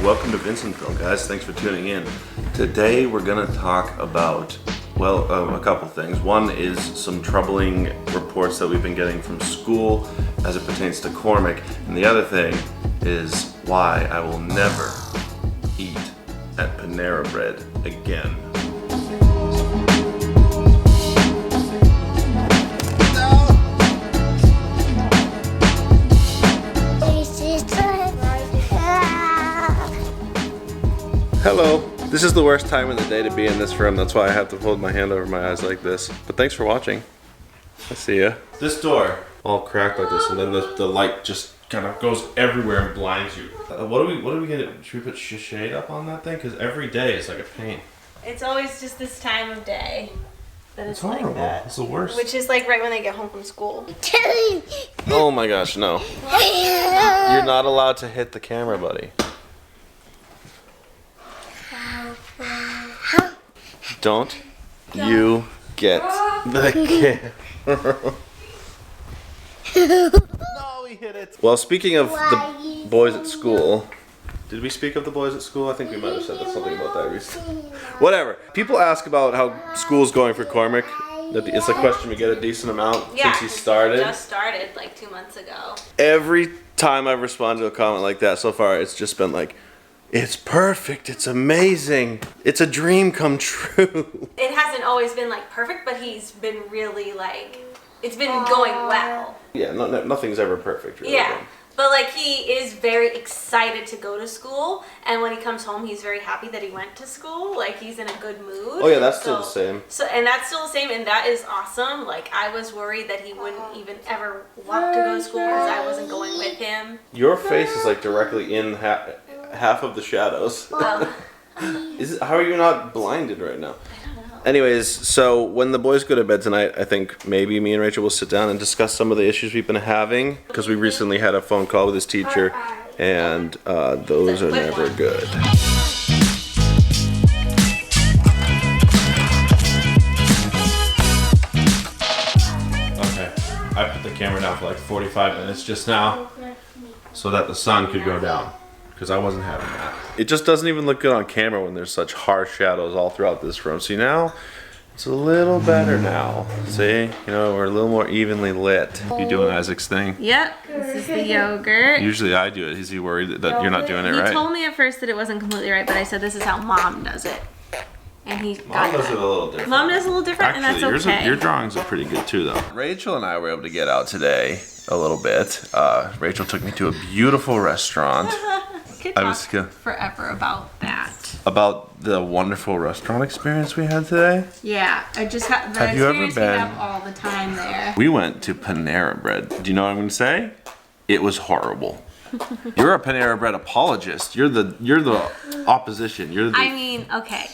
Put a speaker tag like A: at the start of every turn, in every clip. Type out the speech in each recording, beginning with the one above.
A: Welcome to Vincentville, guys. Thanks for tuning in. Today we're going to talk about, a couple things. One is some troubling reports that we've been getting from school as it pertains to Cormac, and the other thing is why I will never eat at Panera Bread again. Hello. This is the worst time of the day to be in this room. That's why I have to hold my hand over my eyes like this. But thanks for watching. I see ya. This door all cracked like this, and then the light just kind of goes everywhere and blinds you. What are we gonna? Should we put shade up on that thing? Because every day is like a pain.
B: It's always just this time of day that it's
A: horrible.
B: like that.
A: It's the worst.
B: Which is like right when they get home from school.
A: Oh my gosh, no! You're not allowed to hit the camera, buddy. Don't you get the camera. No, we hit it. Well, speaking of the boys at school, did we speak of the boys at school? I think we might have said something about that recently. Whatever. People ask about how school's going for Cormac. It's a question we get a decent amount since he started.
B: He just started like 2 months ago.
A: Every time I've responded to a comment like that so far, it's just been like, it's perfect, it's amazing, it's a dream come true.
B: It hasn't always been like perfect, but he's been really like, it's been going well.
A: Yeah, nothing's ever perfect, really.
B: Yeah, but like he is very excited to go to school, and when he comes home, he's very happy that he went to school. Like he's in a good mood.
A: Oh yeah, that's still the same.
B: And that's still the same, and that is awesome. Like I was worried that he wouldn't even ever want to go to school because I wasn't going with him.
A: Your face is like directly in half of the shadows.
B: Well,
A: how are you not blinded right now? Anyways, so when the boys go to bed tonight, I think maybe me and Rachel will sit down and discuss some of the issues we've been having, because we recently had a phone call with his teacher, and those are never good. Okay, I put the camera down for like 45 minutes just now so that the sun could go down, because I wasn't having that. It just doesn't even look good on camera when there's such harsh shadows all throughout this room. See, now it's a little better now. See, we're a little more evenly lit. You doing Isaac's thing?
B: yep, this is the yogurt.
A: Usually I do it. Is he worried that you're not doing it right?
B: He told me at first that it wasn't completely right, but I said this is how Mom does it. And he
A: Mom does it a little different.
B: Mom does it a little different,
A: actually,
B: and that's okay.
A: Your drawings are pretty good too, though. Rachel and I were able to get out today a little bit. Rachel took me to a beautiful restaurant.
B: Could talk forever about that.
A: About the wonderful restaurant experience we had today?
B: Yeah, I just had the
A: Have you ever
B: experience we have all the time there.
A: We went to Panera Bread. Do you know what I'm going to say? It was horrible. You're a Panera Bread apologist. You're the opposition.
B: I mean, okay.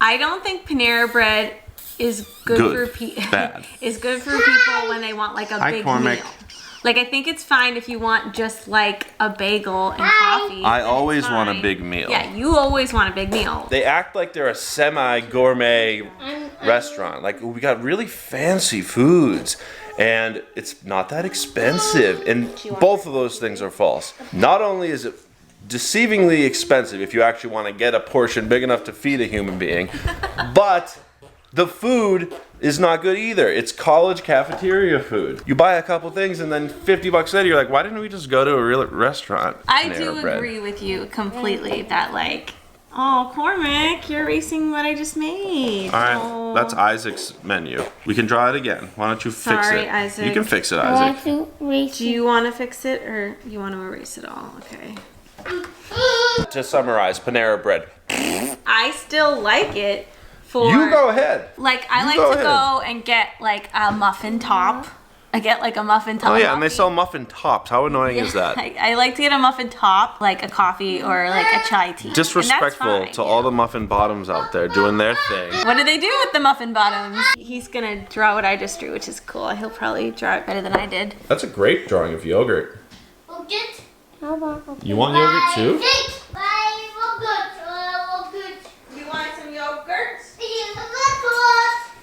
B: I don't think Panera Bread is good for people.
A: Bad.
B: Is good for people when they want like a big meal. Like, I think it's fine if you want just like a bagel and coffee.
A: I always want a big meal.
B: Yeah, you always want a big meal.
A: They act like they're a semi-gourmet restaurant. Like, we got really fancy foods, and it's not that expensive. And both of those things are false. Not only is it deceivingly expensive if you actually want to get a portion big enough to feed a human being, but the food is not good either. It's college cafeteria food. You buy a couple things and then 50 bucks later you're like, why didn't we just go to a real restaurant?
B: I do agree with you completely that like, oh, Cormac, you're erasing what I just made.
A: All right, that's Isaac's menu. We can draw it again. Why don't you fix it?
B: Sorry, Isaac.
A: You can fix it, Isaac.
B: Do you want to fix it or you want to erase it all? Okay.
A: To summarize, Panera Bread.
B: I still like it.
A: You go ahead.
B: Like, I like to go and get like a muffin top. I get like a muffin top.
A: Oh yeah, and they sell muffin tops. How annoying is that?
B: I like to get a muffin top, like a coffee or like a chai tea.
A: Disrespectful to all the muffin bottoms out there doing their thing.
B: What do they do with the muffin bottoms? He's gonna draw what I just drew, which is cool. He'll probably draw it better than I did.
A: That's a great drawing of yogurt. You want yogurt too?
B: You want some yogurt?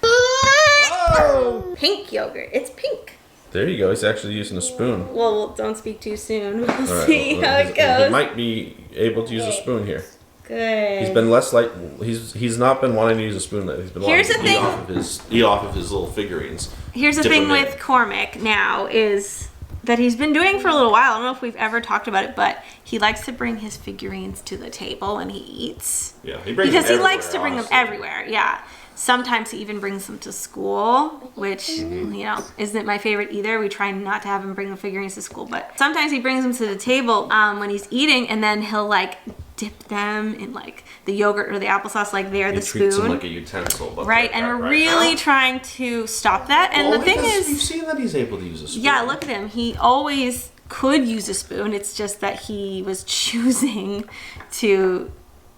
A: Oh!
B: Pink yogurt. It's pink.
A: There you go. He's actually using a spoon.
B: Well, don't speak too soon. We'll
A: Right,
B: see how it goes.
A: He might be able to use a spoon here.
B: Good.
A: He's been less like he's not been wanting to use a spoon lately. He's been wanting to eat off of his little figurines.
B: Here's the thing with Cormac now is that he's been doing for a little while. I don't know if we've ever talked about it, but he likes to bring his figurines to the table when he eats.
A: Yeah, he brings
B: because he likes to bring them everywhere. Yeah. Sometimes he even brings them to school, which, isn't my favorite either. We try not to have him bring the figurines to school, but sometimes he brings them to the table when he's eating, and then he'll dip them in the yogurt or the applesauce they're the spoon. He treats them like a utensil. Right, and we're really trying to stop that. And the thing is,
A: you've seen that he's able to use a spoon.
B: Yeah, look at him. He always could use a spoon. It's just that he was choosing to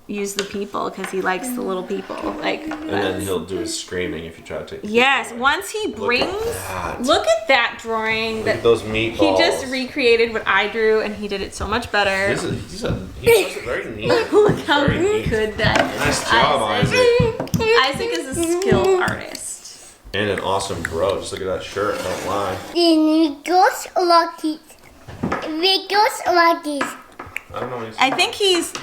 B: use the people because he likes the little people.
A: And then he'll do his screaming if you try to take the
B: Yes, once he brings... Look at that drawing.
A: Look at those meatballs.
B: He just recreated what I drew, and he did it so much better.
A: He does it very neat.
B: Look how good that is.
A: Nice job, Isaac.
B: Isaac is a skilled artist.
A: And an awesome bro. Just look at that shirt, don't lie.
C: It goes like this. It goes like this.
A: I don't know what
B: I think he's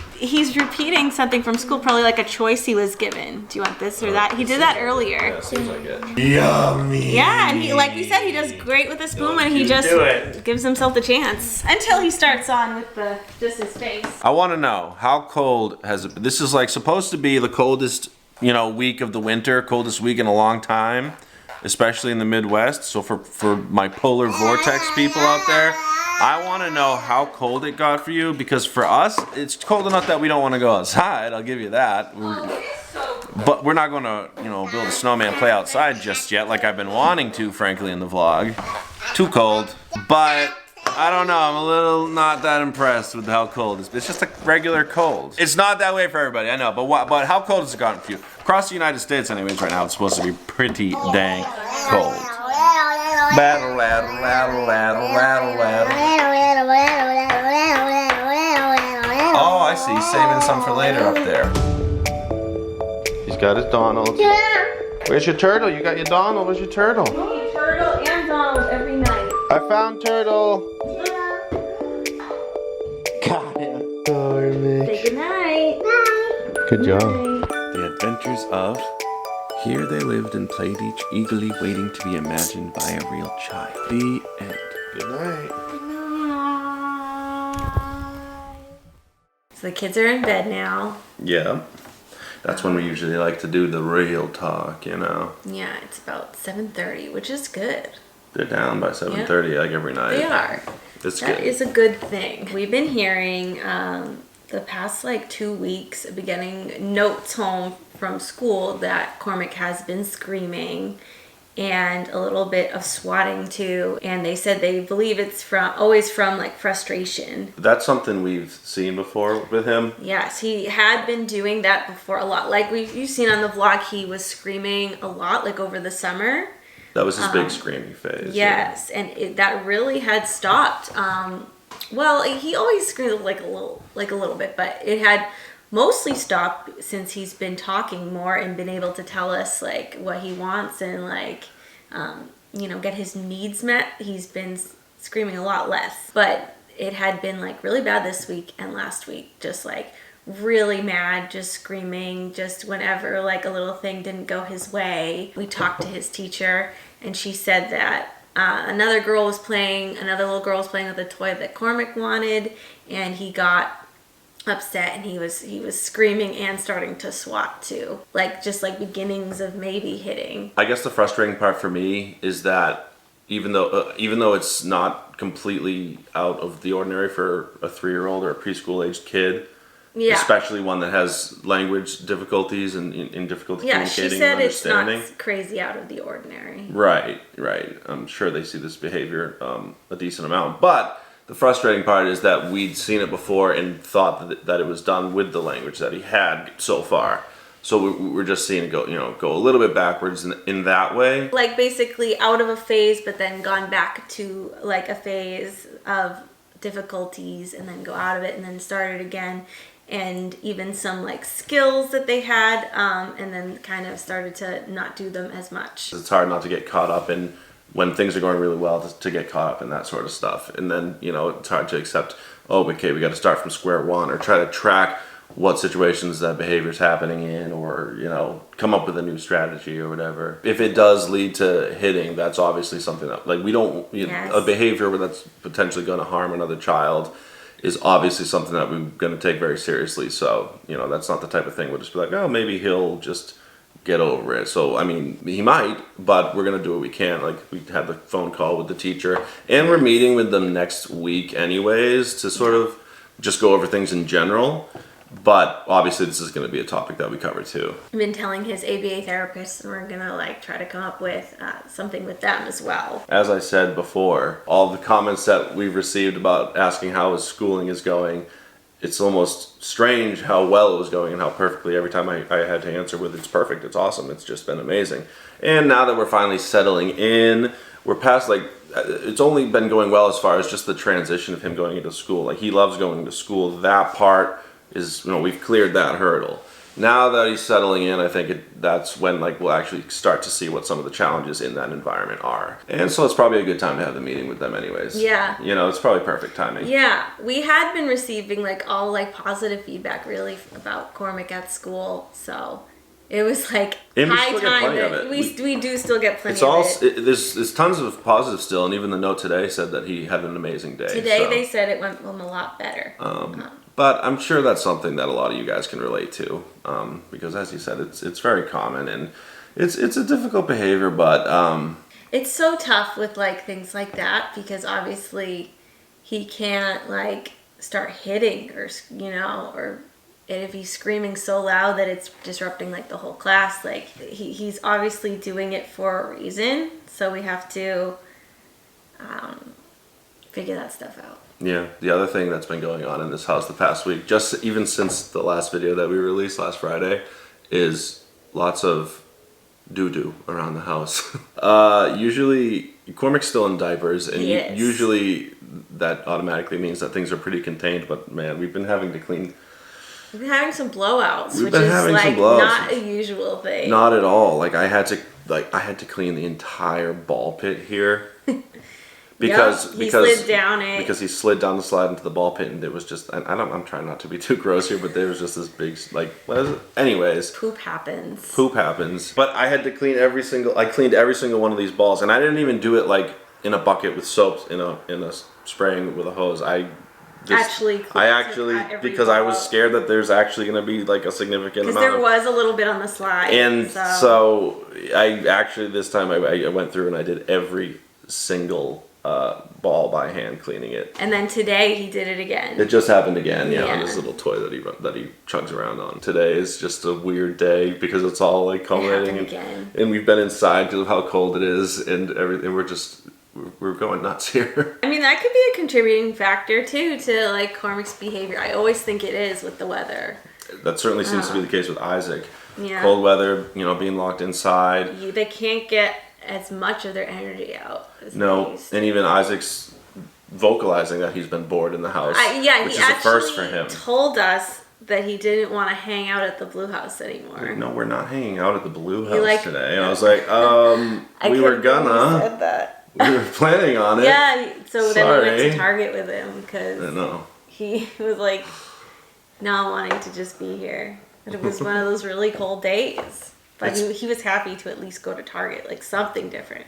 B: repeating something from school, probably a choice he was given. Do you want this or that? He did that earlier.
A: Yeah, seems like it. Yummy.
B: Yeah, and he, like we said, he does great with a spoon when he just gives himself the chance. Until he starts on with just his face.
A: I want to know, how cold has it been? This is supposed to be the coldest, week of the winter, coldest week in a long time, especially in the Midwest. So for my polar vortex people out there, I want to know how cold it got for you, because for us, it's cold enough that we don't want to go outside. I'll give you that. But we're not going to, build a snowman, play outside just yet, like I've been wanting to, frankly, in the vlog. Too cold. But I don't know. I'm a little not that impressed with how cold it's been. It's just a regular cold. It's not that way for everybody, I know. But how cold has it gotten for you? Across the United States, anyways, right now, it's supposed to be pretty dang cold. Battle, rattle, rattle, rattle, rattle, rattle. Oh, I see. He's saving some for later up there. He's got his Donald. Where's your turtle? You got your Donald. Where's your turtle?
B: Turtle and Donald every night.
A: I found Turtle. Got him.
B: Say goodnight.
A: Good job. The Adventures of... Here they lived and played, each eagerly waiting to be imagined by a real child. The end. Good night.
B: Good night. So the kids are in bed now.
A: Yeah. That's when we usually like to do the real talk,
B: Yeah, it's about 7:30, which is good.
A: They're down by 7:30 every night.
B: They are.
A: It's
B: good. That is a good thing. We've been hearing the past 2 weeks, getting notes home from school that Cormac has been screaming and a little bit of swatting too, and they said they believe it's always from frustration.
A: That's something we've seen before with him.
B: Yes, he had been doing that before a lot. You've seen on the vlog, he was screaming a lot over the summer.
A: That was his big screaming phase.
B: Yes, yeah. And that really had stopped. Well, he always screamed a little bit, but it had mostly stopped since he's been talking more and been able to tell us what he wants and get his needs met. He's been screaming a lot less, but it had been really bad this week and last week, just really mad, just screaming, just whenever a little thing didn't go his way. We talked to his teacher, and she said that another little girl was playing with a toy that Cormac wanted, and he got upset, and he was screaming and starting to swat too, beginnings of maybe hitting. I guess the frustrating part for me is that even though it's not completely out of the ordinary for a 3-year-old or a preschool aged kid, especially one that has language difficulties and difficulty communicating and understanding. It's not crazy out of the ordinary. Right. I'm sure they see this behavior a decent amount, but the frustrating part is that we'd seen it before and thought that it was done with the language that he had so far. So we're just seeing it go a little bit backwards in that way. Basically out of a phase, but then gone back to a phase of difficulties, and then go out of it and then start it again. And even some skills that they had, and then kind of started to not do them as much. It's hard not to get caught up in
A: when things are going really well to get caught up in that sort of stuff. And then, it's hard to accept, oh, okay, we got to start from square one, or try to track what situations that behavior's happening in, or, come up with a new strategy or whatever. If it does lead to hitting, that's obviously something that, like, we don't, a behavior that's potentially going to harm another child is obviously something that we're going to take very seriously. So, that's not the type of thing we'll just be like, oh, maybe he'll just get over it. So, I mean, he might, but we're going to do what we can. Like, we had the phone call with the teacher, and we're meeting with them next week anyways to sort of just go over things in general. But obviously this is going to be a topic that we cover too.
B: I've been telling his ABA therapist, and we're going to try to come up with something with them as well.
A: As I said before, all the comments that we've received about asking how his schooling is going, it's almost strange how well it was going and how perfectly every time I had to answer with it's perfect, it's awesome, it's just been amazing. And now that we're finally settling in, we're past it's only been going well as far as just the transition of him going into school. Like, he loves going to school. That part is, we've cleared that hurdle. Now that he's settling in, I think that's when we'll actually start to see what some of the challenges in that environment are. And so it's probably a good time to have the meeting with them anyways.
B: Yeah.
A: It's probably perfect timing.
B: Yeah. We had been receiving all positive feedback really about Cormac at school. So it was high time that we do still get plenty of it.
A: There's tons of positive still, and even the note today said that he had an amazing day.
B: Today they said it went him a lot better.
A: But I'm sure that's something that a lot of you guys can relate to, because as you said, it's very common, and it's a difficult behavior, but
B: it's so tough with things like that, because obviously he can't start hitting or if he's screaming so loud that it's disrupting the whole class. He's obviously doing it for a reason, so we have to figure that stuff out.
A: Yeah, the other thing that's been going on in this house the past week, just even since the last video that we released last Friday, is lots of doo-doo around the house. Usually, Cormac's still in diapers, and usually that automatically means that things are pretty contained, but man, we've been having to clean.
B: We've been having some blowouts, which is not a usual thing.
A: Not at all. I had to clean the entire ball pit here. Because
B: he slid down it.
A: Because he slid down the slide into the ball pit, and it was just, I'm trying not to be too gross here, but there was just this big, what is it? Anyways.
B: Poop happens.
A: But I had to clean I cleaned every single one of these balls, and I didn't even do it in a bucket with soap, in a spraying with a hose. I actually, because I was scared that there's actually going to be a significant amount.
B: Because there was a little bit on the slide.
A: And so I actually, this time I went through and I did every single ball by hand, cleaning it.
B: And then today he did it again.
A: It just happened again, on this little toy that he chugs around on. Today is just a weird day because it's all culminating, and we've been inside because of how cold it is and everything. We're going nuts here.
B: I mean, that could be a contributing factor too to Cormac's behavior. I always think it is with the weather.
A: That certainly seems to be the case with Isaac.
B: Yeah.
A: Cold weather, being locked inside.
B: They can't get as much of their energy out.
A: No, and even Isaac's vocalizing that he's been bored in the house. Which is a first for him.
B: Told us that he didn't want to hang out at the Blue House anymore.
A: No, we're not hanging out at the Blue House today. And I was like, we were gonna.
B: Said that.
A: We were planning on it.
B: Yeah, so then we went to Target with him because he was not wanting to just be here. But it was one of those really cold days. But he was happy to at least go to Target, something different.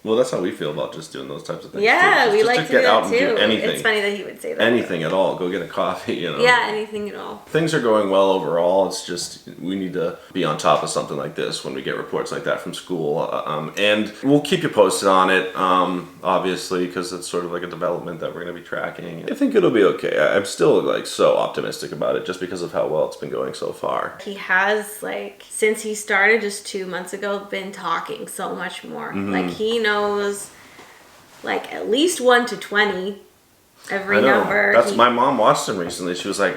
A: Well, that's how we feel about just doing those types of things.
B: Yeah, we like to
A: get
B: do
A: out
B: that
A: and
B: too.
A: do anything.
B: It's funny that he would say that.
A: Anything at all. Go get a coffee,
B: Yeah, anything at all.
A: Things are going well overall. It's just we need to be on top of something like this when we get reports like that from school. And we'll keep you posted on it, obviously, because it's sort of a development that we're going to be tracking. I think it'll be okay. I'm still so optimistic about it just because of how well it's been going so far.
B: He has, since he started just 2 months ago, been talking so much more.
A: Mm-hmm.
B: He knows at least 1 to 20 every number.
A: My mom watched him recently. She was like,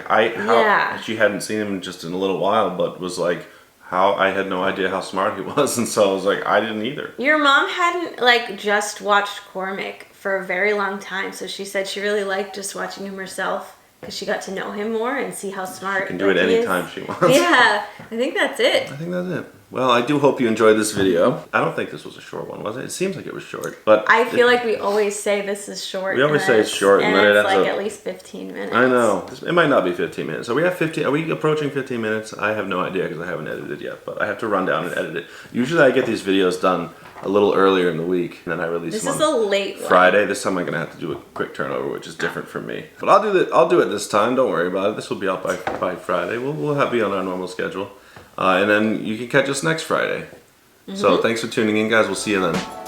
A: she hadn't seen him just in a little while, but was like, how I had no idea how smart he was, and so I was like, I didn't either.
B: Your mom hadn't just watched Cormac for a very long time, so she said she really liked just watching him herself because she got to know him more and see how smart
A: she can do it anytime she wants.
B: Yeah, I think that's it.
A: Well, I do hope you enjoyed this video. I don't think this was a short one, was it? It seems like it was short, but
B: I feel like we always say this is short.
A: We always say it's short,
B: and
A: then
B: it's like at least 15 minutes.
A: I know. It might not be 15 minutes. So we have 15. Are we approaching 15 minutes? I have no idea because I haven't edited yet, but I have to run down and edit it. Usually I get these videos done a little earlier in the week, and then I release them
B: This is a late one.
A: Friday. This time I'm gonna have to do a quick turnover, which is different from me. But I'll do it this time. Don't worry about it. This will be out by Friday. We'll be on our normal schedule, and then you can catch us next Friday. So thanks for tuning in, guys. We'll see you then.